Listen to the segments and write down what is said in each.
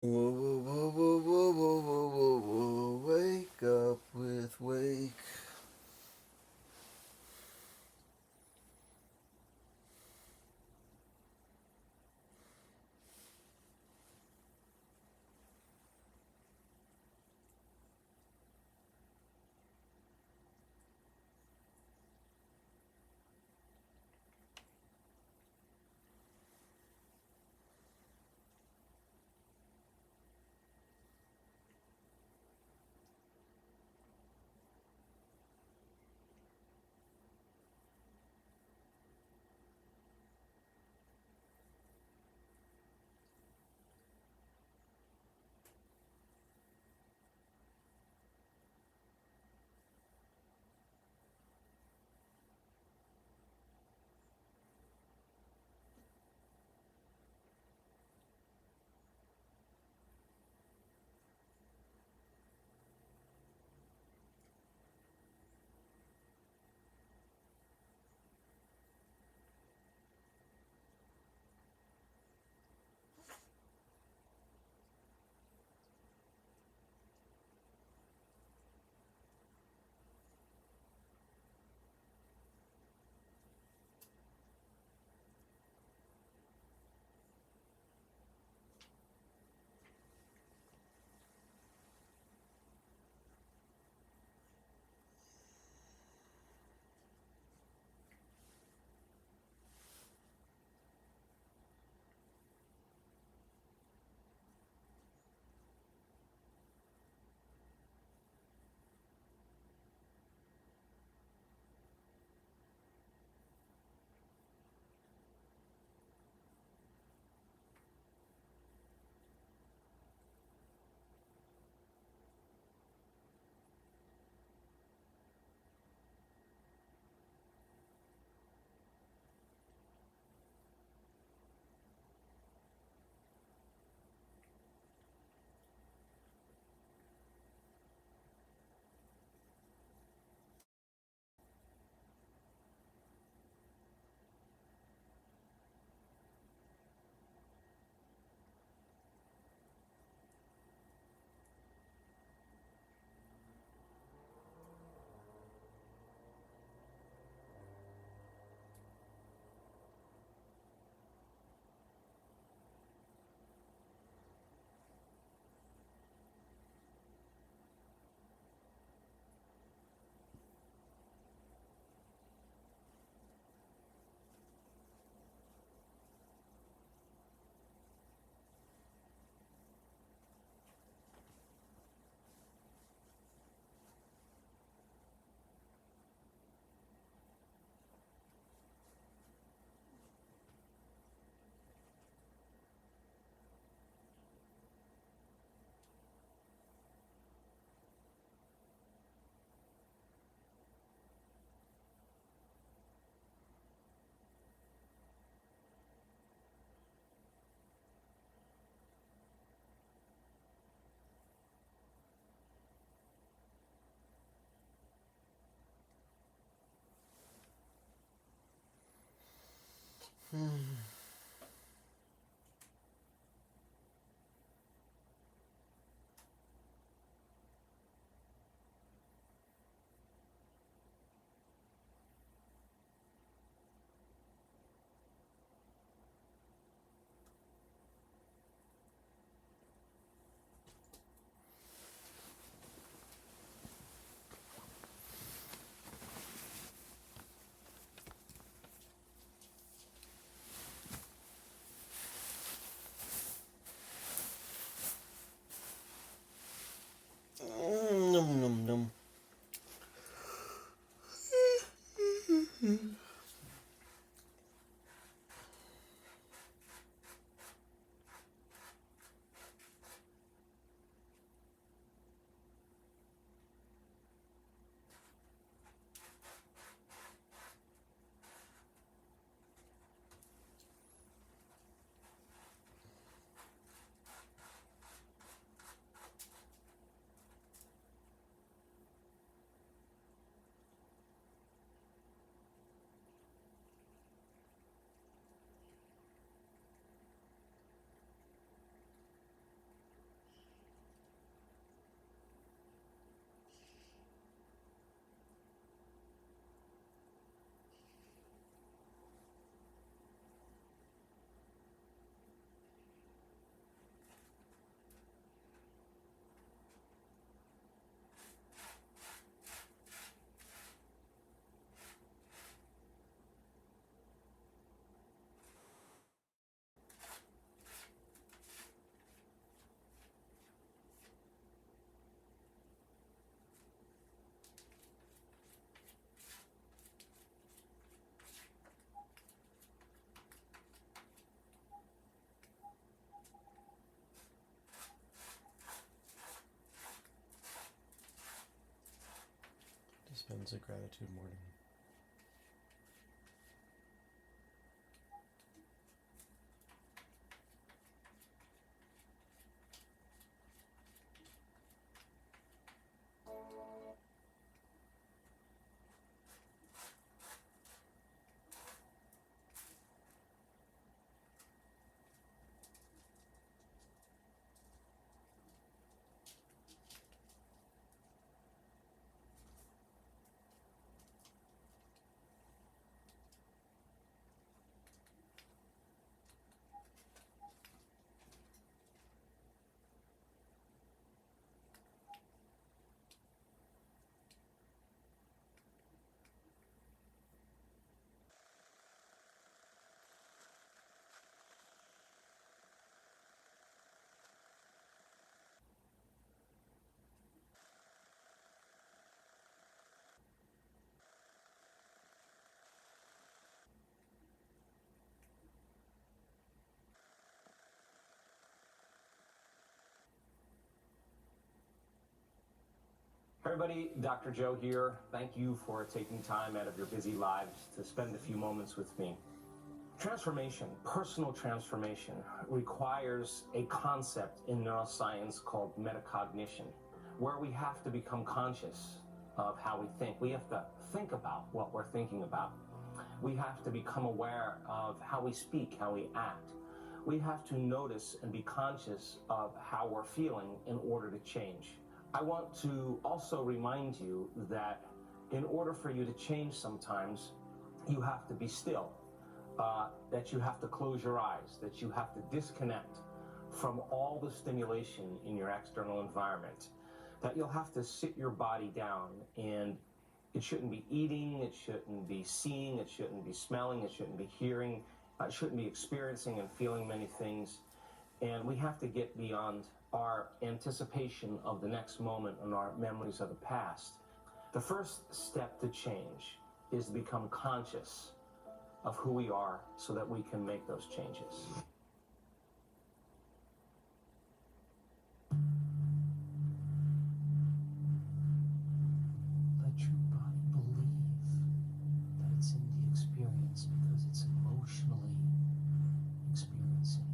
Whoa, whoa, whoa, whoa, whoa, whoa, whoa, whoa, whoa, wake up with wake. Dispenza Gratitude Morning. Everybody, Dr. Joe here. Thank you for taking time out of your busy lives to spend a few moments with me. Transformation, personal transformation, requires a concept in neuroscience called metacognition, where we have to become conscious of how we think. We have to think about what we're thinking about. We have to become aware of how we speak, how we act. We have to notice and be conscious of how we're feeling in order to change. I want to also remind you that in order for you to change sometimes, you have to be still, that you have to close your eyes, that you have to disconnect from all the stimulation in your external environment, that you'll have to sit your body down, and it shouldn't be eating, it shouldn't be seeing, it shouldn't be smelling, it shouldn't be hearing, it shouldn't be experiencing and feeling many things. And we have to get beyond our anticipation of the next moment and our memories of the past. The first step to change is to become conscious of who we are so that we can make those changes. Let your body believe that it's in the experience because it's emotionally experiencing it.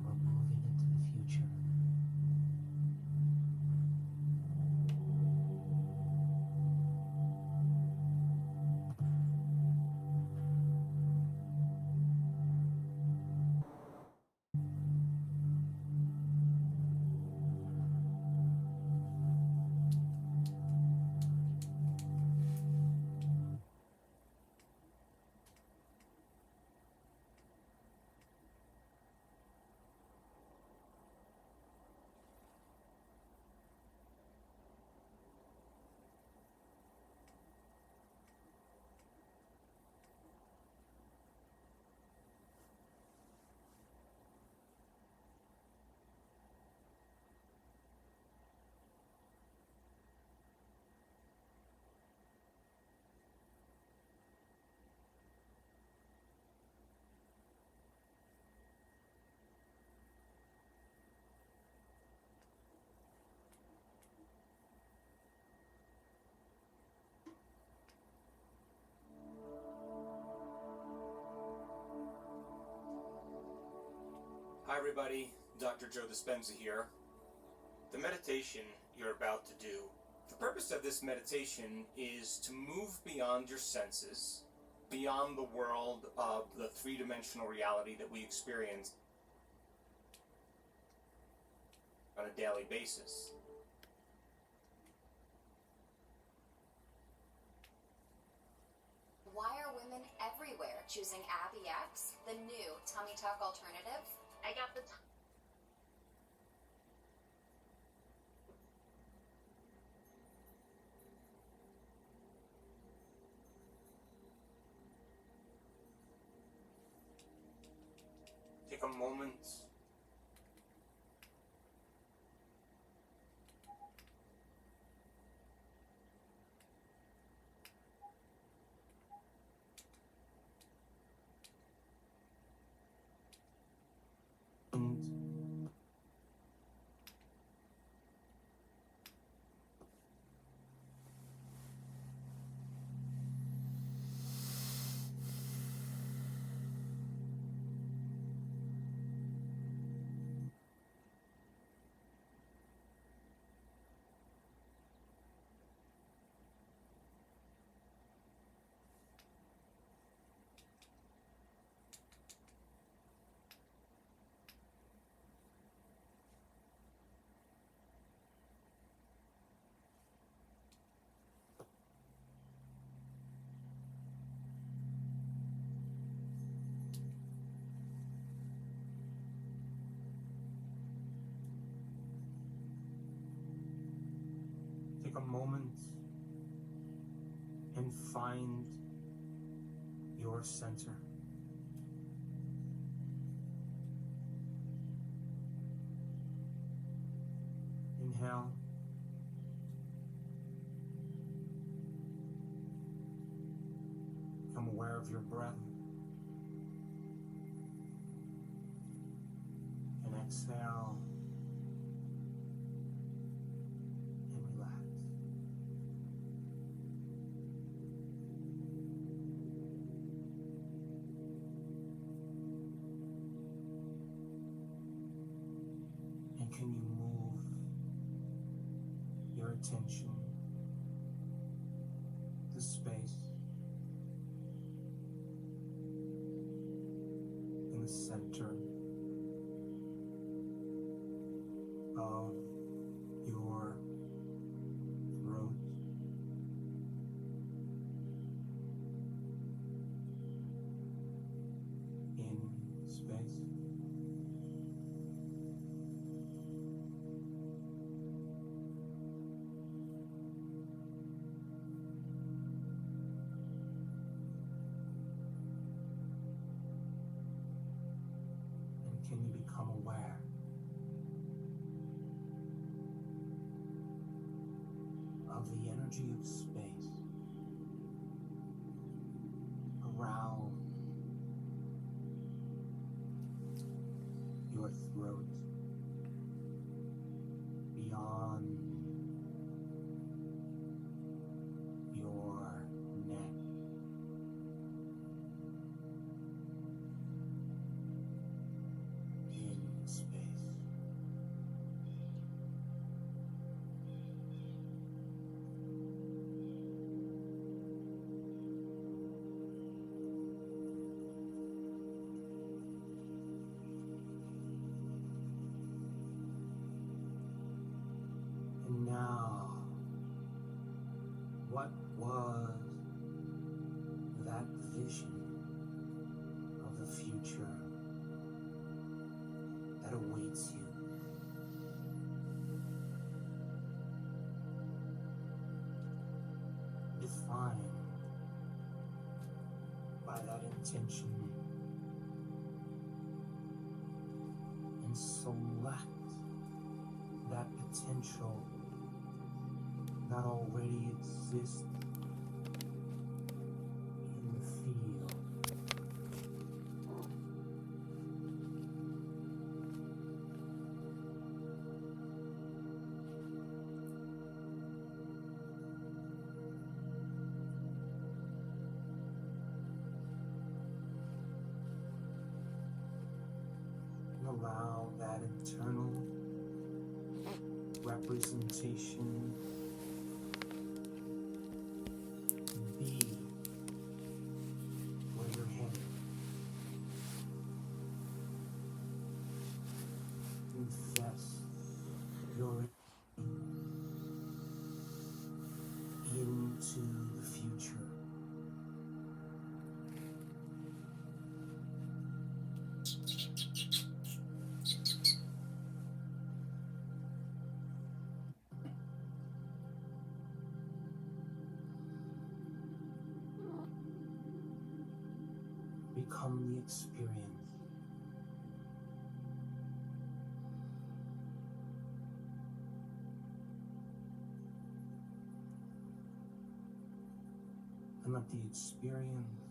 We're moving into the future. Hi everybody, Dr. Joe Dispenza here. The meditation you're about to do, the purpose of this meditation is to move beyond your senses, beyond the world of the three-dimensional reality that we experience on a daily basis. Why are women everywhere choosing Abby X, the new tummy tuck alternative? I got the Take a moment moment and find your center. Inhale. Become aware of your breath. And exhale. And relax. And can you move your attention to space in the center of your throat? In space. And can you become aware of the energy of space around your throat, beyond your neck, in space. And now, what was that vision of the future that awaits you? Defined by that intention and select that potential that already exists in the field. And allow that internal representation to be where you're headed. Confess your into the future. Become the experience. And let the experience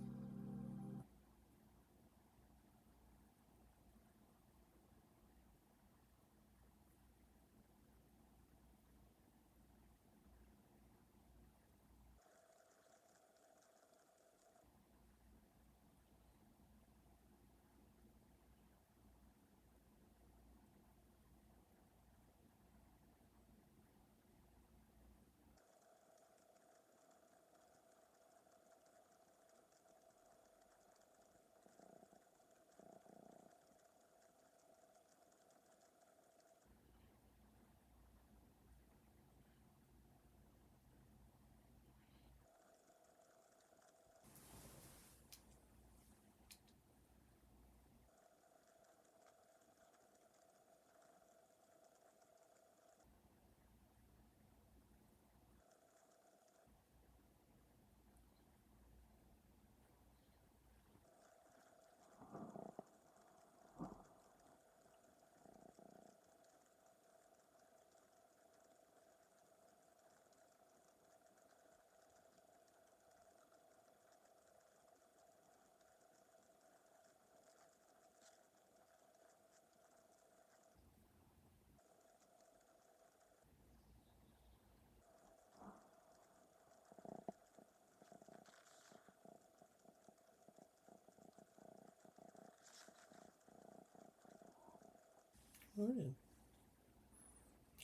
morning.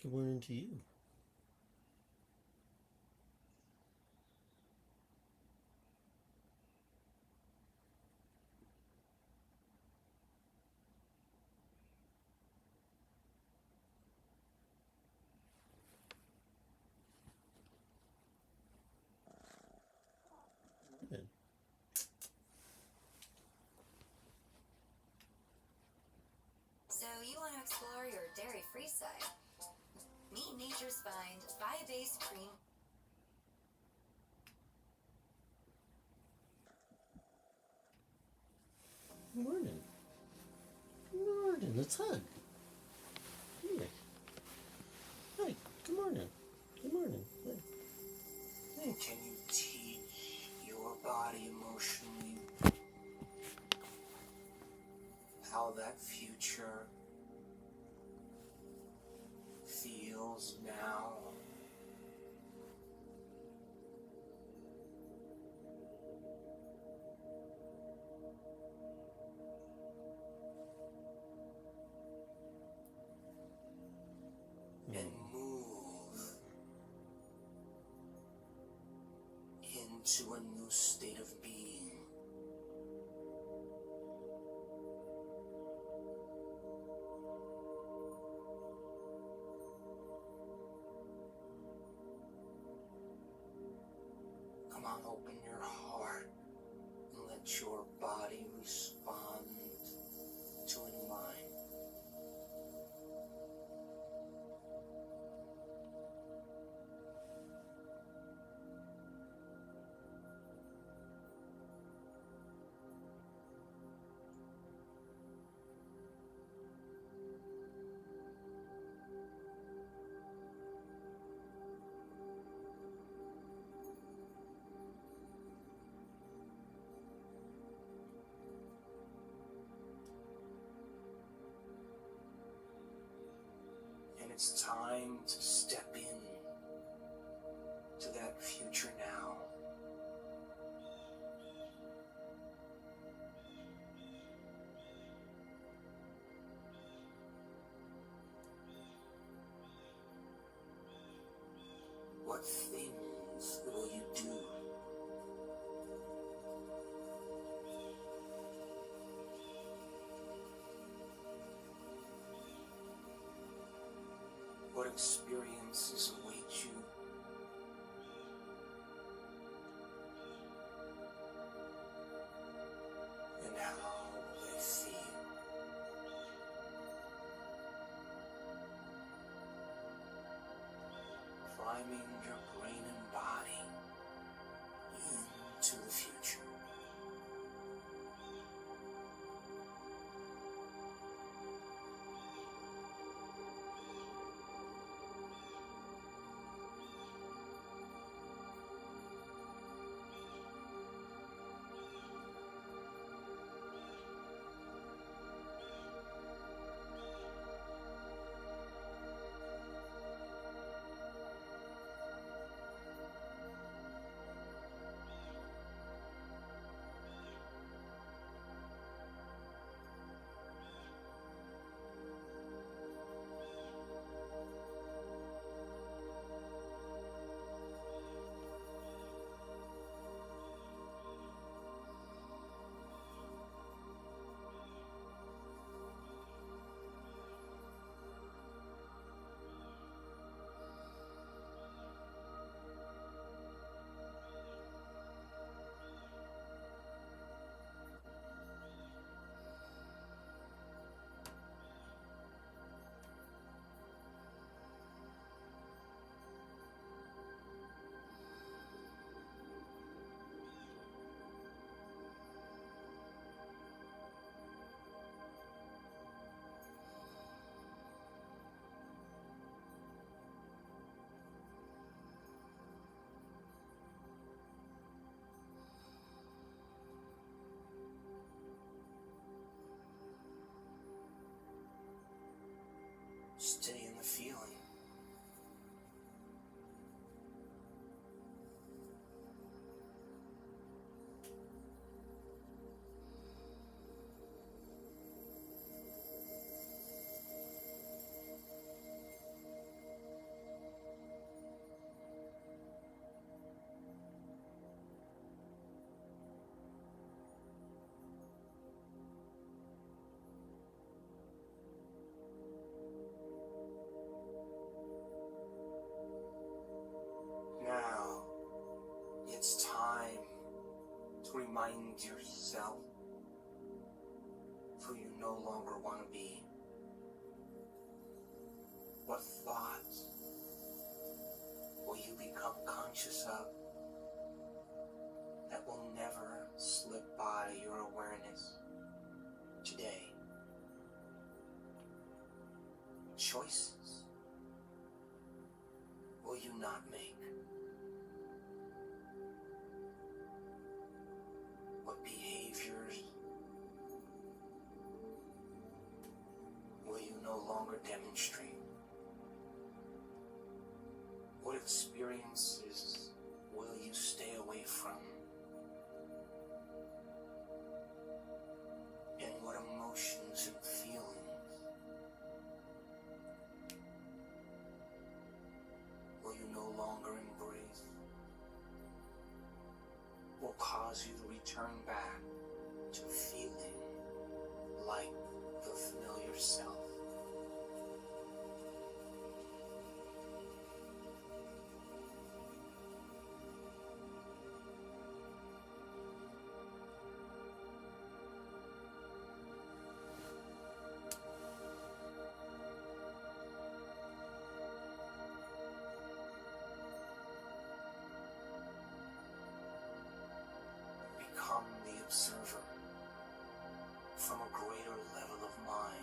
Good morning to you. Morning. So you want to explore your dairy-free side? Meet Nature's Find 5-Ace Cream. Good morning. Good morning. Let's hug. Here. Hi. Good morning. Good morning. Hi. And can you teach your body emotionally how that future feels now? And move into a new state of being. Come on, open your heart and let your body respond to in mind. And it's time to step in to that future now. What things will you do? What experiences await you? And how will they feel? Climbing your brain and body into the future. Stay in the feeling. remind yourself who you no longer want to be. What thoughts will you become conscious of that will never slip by your awareness today? Choices will you not make? What behaviors will you no longer demonstrate? What experiences will you stay away from? And what emotions and feelings will you no longer embrace? Will cause you to return back to feeling like the familiar self? Become the observer from a greater level of mind.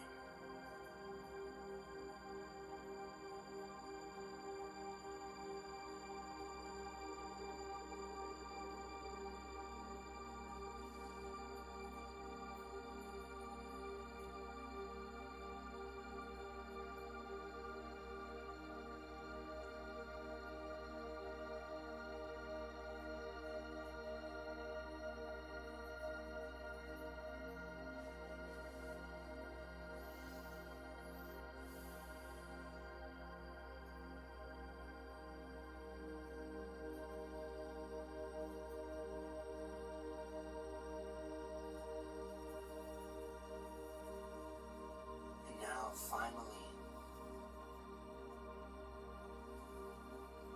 Finally,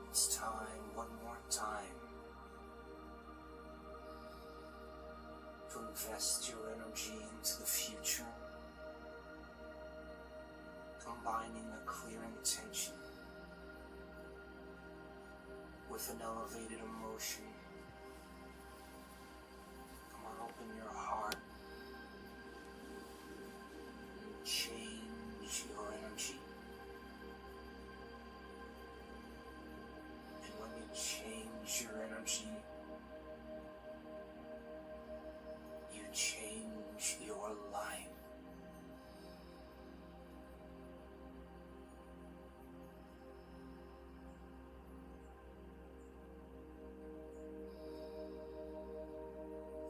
it's time, one more time, to invest your energy into the future, combining a clear intention with an elevated emotion. Come on, open your heart and change your energy. And when you change your energy, you change your life.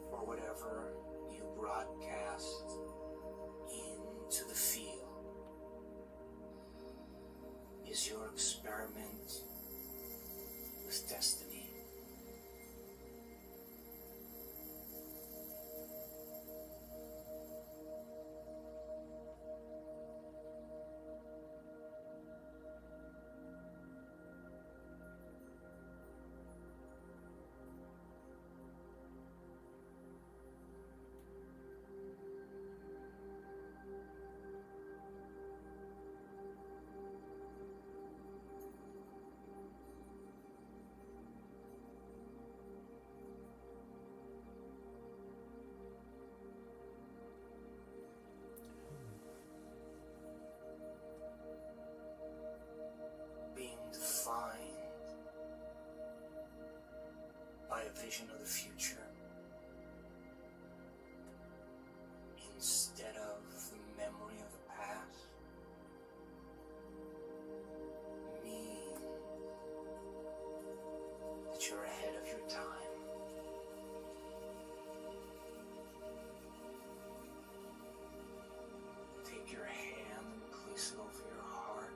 For whatever you broadcast into the field is your experiment with destiny. Defined by a vision of the future instead of the memory of the past mean that you're ahead of your time. Take your hand and place it over your heart.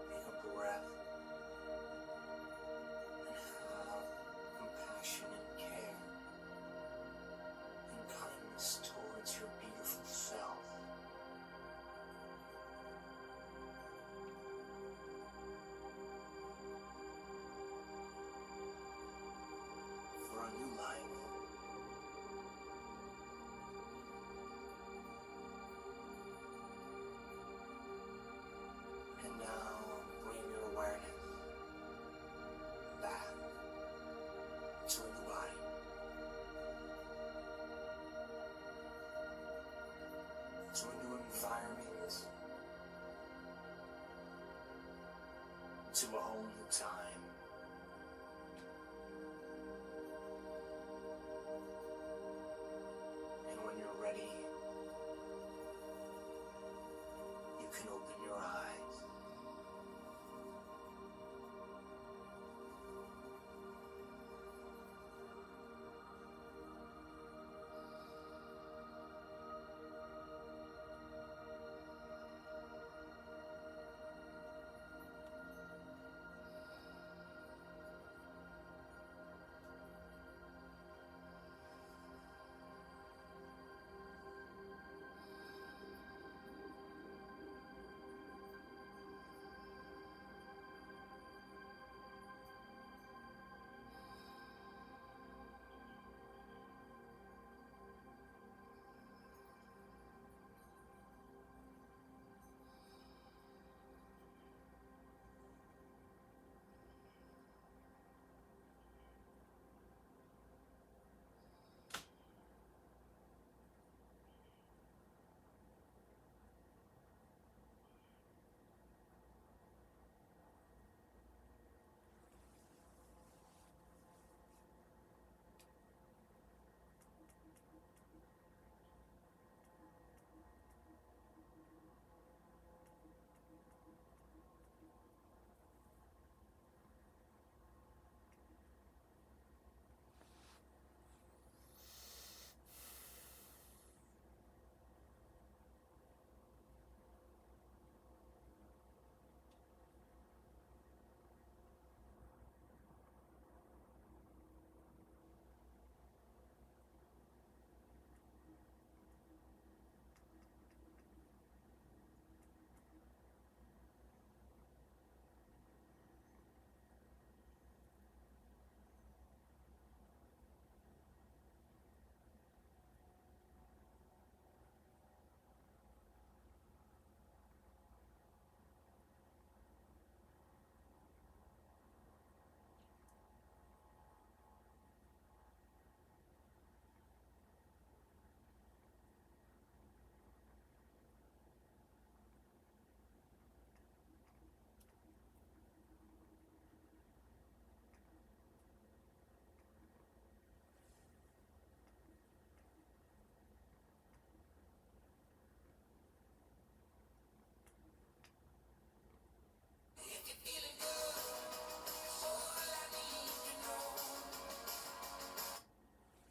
Take a breath and have compassion and care new life. And now bring your awareness back to a new body. To a new environment. To a whole new time. And when you're ready, you can open your eyes.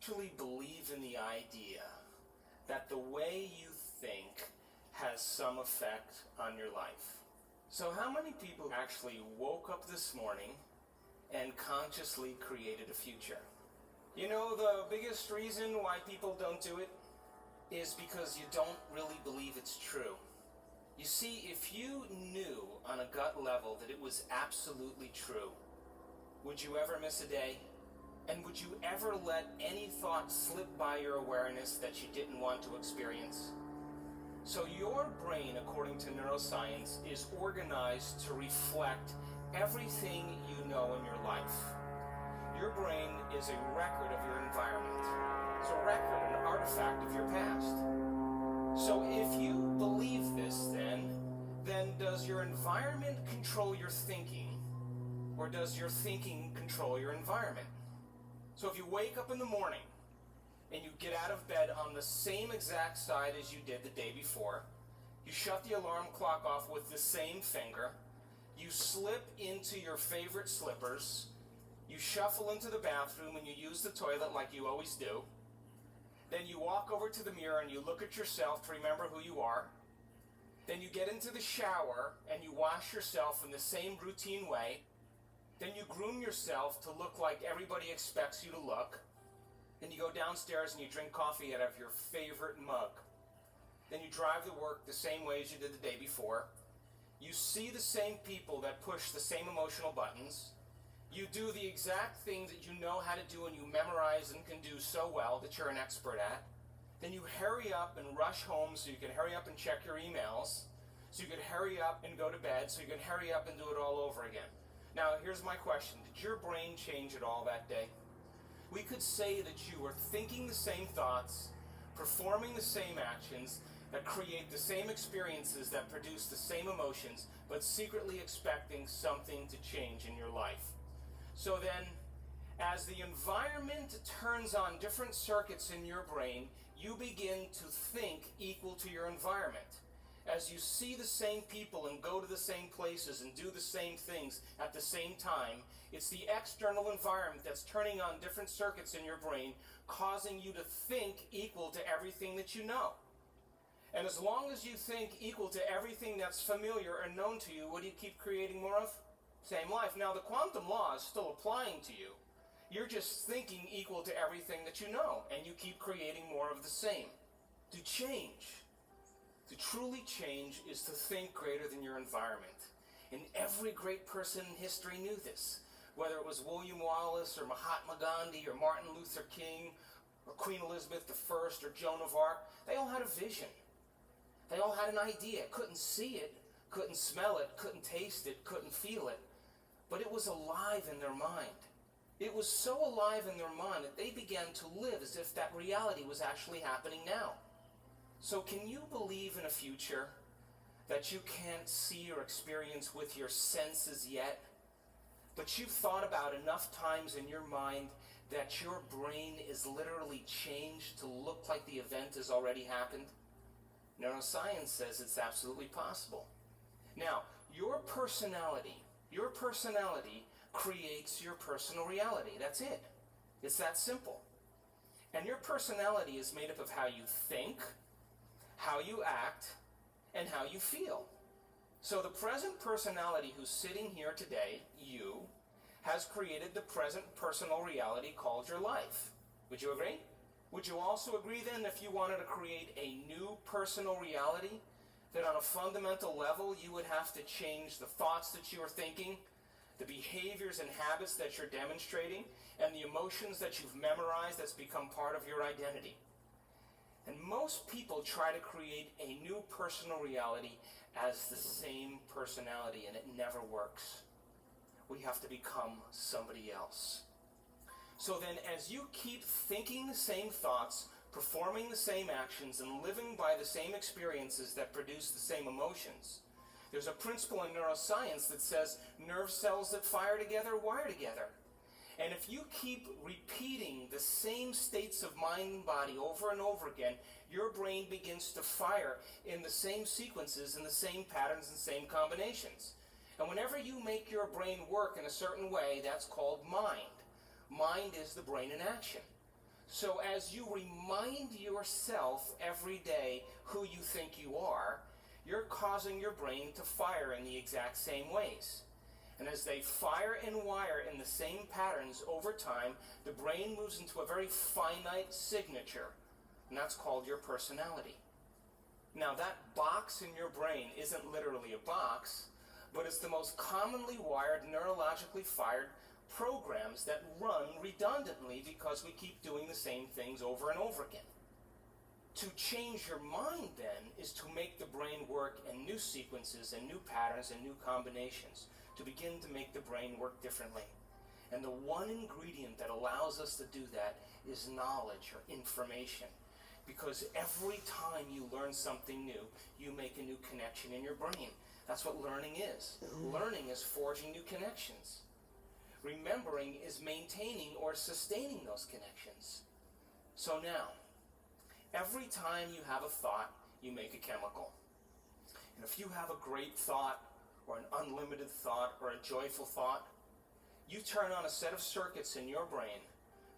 Truly believe in the idea that the way you think has some effect on your life. So how many people actually woke up this morning and consciously created a future? You know, the biggest reason why people don't do it is because you don't really believe it's true. You see, if you knew on a gut level that it was absolutely true, would you ever miss a day? And would you ever let any thought slip by your awareness that you didn't want to experience? So your brain, according to neuroscience, is organized to reflect everything you know in your life. Your brain is a record of your environment. It's a record, an artifact of your past. So if you believe this, then does your environment control your thinking, or does your thinking control your environment? So if you wake up in the morning and you get out of bed on the same exact side as you did the day before, you shut the alarm clock off with the same finger, you slip into your favorite slippers, you shuffle into the bathroom and you use the toilet like you always do, then you walk over to the mirror and you look at yourself to remember who you are, then you get into the shower and you wash yourself in the same routine way, then you groom yourself to look like everybody expects you to look. Then you go downstairs and you drink coffee out of your favorite mug. Then you drive to work the same way as you did the day before. You see the same people that push the same emotional buttons. You do the exact thing that you know how to do and you memorize and can do so well that you're an expert at. Then you hurry up and rush home so you can hurry up and check your emails, so you can hurry up and go to bed, so you can hurry up and do it all over again. Now, here's my question. Did your brain change at all that day? We could say that you were thinking the same thoughts, performing the same actions, that create the same experiences, that produce the same emotions, but secretly expecting something to change in your life. So then, as the environment turns on different circuits in your brain, you begin to think equal to your environment. As you see the same people and go to the same places and do the same things at the same time, it's the external environment that's turning on different circuits in your brain, causing you to think equal to everything that you know. And as long as you think equal to everything that's familiar and known to you, what do you keep creating more of? Same life. Now, the quantum law is still applying to you. You're just thinking equal to everything that you know, and you keep creating more of the same. To change, to truly change, is to think greater than your environment. And every great person in history knew this. Whether it was William Wallace, or Mahatma Gandhi, or Martin Luther King, or Queen Elizabeth I, or Joan of Arc, they all had a vision. They all had an idea. Couldn't see it, couldn't smell it, couldn't taste it, couldn't feel it. But it was alive in their mind. It was so alive in their mind that they began to live as if that reality was actually happening now. So can you believe in a future that you can't see or experience with your senses yet, but you've thought about enough times in your mind that your brain is literally changed to look like the event has already happened? Neuroscience says it's absolutely possible. Now, your personality creates your personal reality. That's it. It's that simple. And your personality is made up of how you think, how you act, and how you feel. So the present personality who's sitting here today, you, has created the present personal reality called your life. Would you agree? Would you also agree then, if you wanted to create a new personal reality, that on a fundamental level you would have to change the thoughts that you are thinking, the behaviors and habits that you're demonstrating, and the emotions that you've memorized that's become part of your identity? And most people try to create a new personal reality as the same personality, and it never works. We have to become somebody else. So then, as you keep thinking the same thoughts, performing the same actions, and living by the same experiences that produce the same emotions, there's a principle in neuroscience that says nerve cells that fire together wire together. And if you keep repeating the same states of mind and body over and over again, your brain begins to fire in the same sequences and the same patterns and same combinations. And whenever you make your brain work in a certain way, that's called mind. Mind is the brain in action. So as you remind yourself every day who you think you are, you're causing your brain to fire in the exact same ways. And as they fire and wire in the same patterns over time, the brain moves into a very finite signature, and that's called your personality. Now, that box in your brain isn't literally a box, but it's the most commonly wired, neurologically fired programs that run redundantly because we keep doing the same things over and over again. To change your mind, then, is to make the brain work in new sequences and new patterns and new combinations, to begin to make the brain work differently. And the one ingredient that allows us to do that is knowledge or information. Because every time you learn something new, you make a new connection in your brain. That's what learning is. Learning is forging new connections. Remembering is maintaining or sustaining those connections. So now, every time you have a thought, you make a chemical. And if you have a great thought, or an unlimited thought, or a joyful thought, you turn on a set of circuits in your brain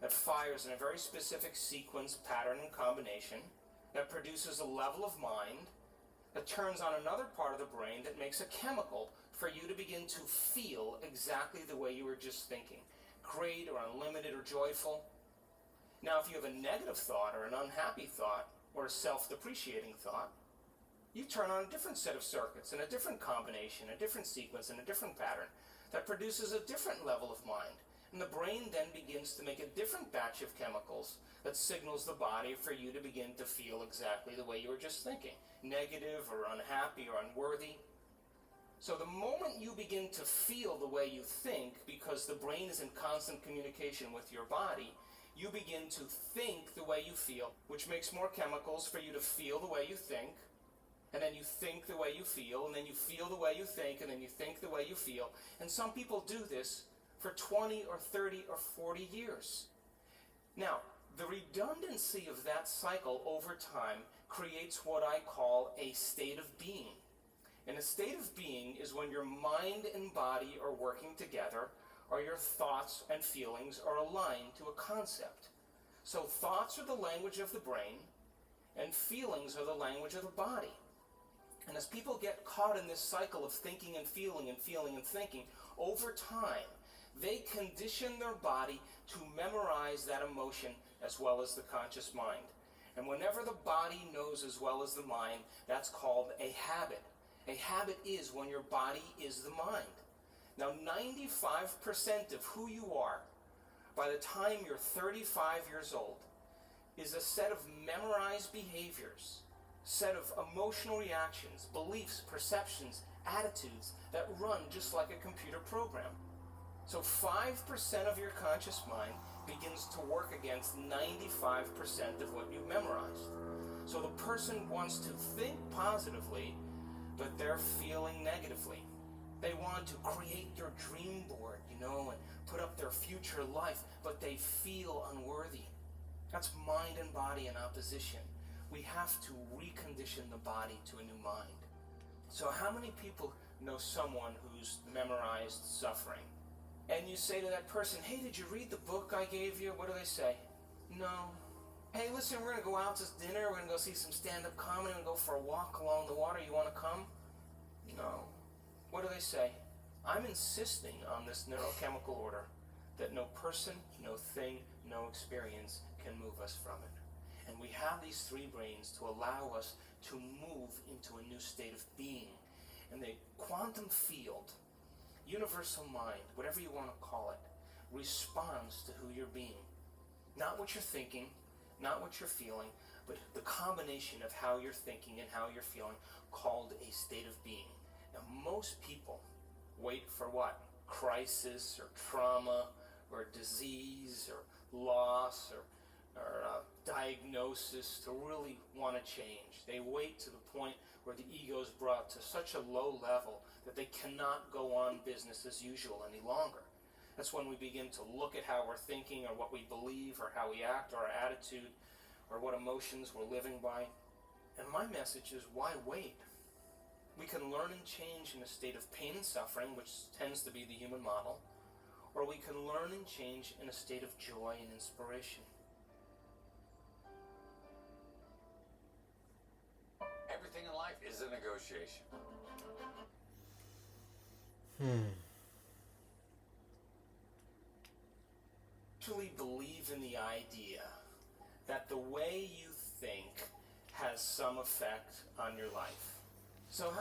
that fires in a very specific sequence, pattern, and combination, that produces a level of mind, that turns on another part of the brain that makes a chemical for you to begin to feel exactly the way you were just thinking, great or unlimited or joyful. Now, if you have a negative thought or an unhappy thought or a self-depreciating thought, you turn on a different set of circuits and a different combination, a different sequence, and a different pattern that produces a different level of mind. And the brain then begins to make a different batch of chemicals that signals the body for you to begin to feel exactly the way you were just thinking, negative or unhappy or unworthy. So the moment you begin to feel the way you think, because the brain is in constant communication with your body, you begin to think the way you feel, which makes more chemicals for you to feel the way you think, and then you think the way you feel, and then you feel the way you think, and then you think the way you feel. And some people do this for 20 or 30 or 40 years. Now, the redundancy of that cycle over time creates what I call a state of being. And a state of being is when your mind and body are working together, or your thoughts and feelings are aligned to a concept. So thoughts are the language of the brain, and feelings are the language of the body. And as people get caught in this cycle of thinking and feeling and feeling and thinking, over time, they condition their body to memorize that emotion as well as the conscious mind. And whenever the body knows as well as the mind, that's called a habit. A habit is when your body is the mind. Now, 95% of who you are by the time you're 35 years old is a set of memorized behaviors, set of emotional reactions, beliefs, perceptions, attitudes that run just like a computer program. So 5% of your conscious mind begins to work against 95% of what you've memorized. So the person wants to think positively, but they're feeling negatively. They want to create their dream board, and put up their future life, but they feel unworthy. That's mind and body in opposition. We have to recondition the body to a new mind. So how many people know someone who's memorized suffering? And you say to that person, hey, did you read the book I gave you? What do they say? No. Hey, listen, we're going to go out to dinner. We're going to go see some stand-up comedy and go for a walk along the water. You want to come? No. What do they say? I'm insisting on this neurochemical order that no person, no thing, no experience can move us from it. And we have these three brains to allow us to move into a new state of being. And the quantum field, universal mind, whatever you want to call it, responds to who you're being. Not what you're thinking, not what you're feeling, but the combination of how you're thinking and how you're feeling, called a state of being. Now, most people wait for what? Crisis or trauma or disease or loss or diagnosis to really want to change. They wait to the point where the ego is brought to such a low level that they cannot go on business as usual any longer. That's when we begin to look at how we're thinking or what we believe or how we act or our attitude or what emotions we're living by. And my message is, why wait? We can learn and change in a state of pain and suffering, which tends to be the human model, or we can learn and change in a state of joy and inspiration. Everything in life is a negotiation. Actually believe in the idea that the way you think has some effect on your life. So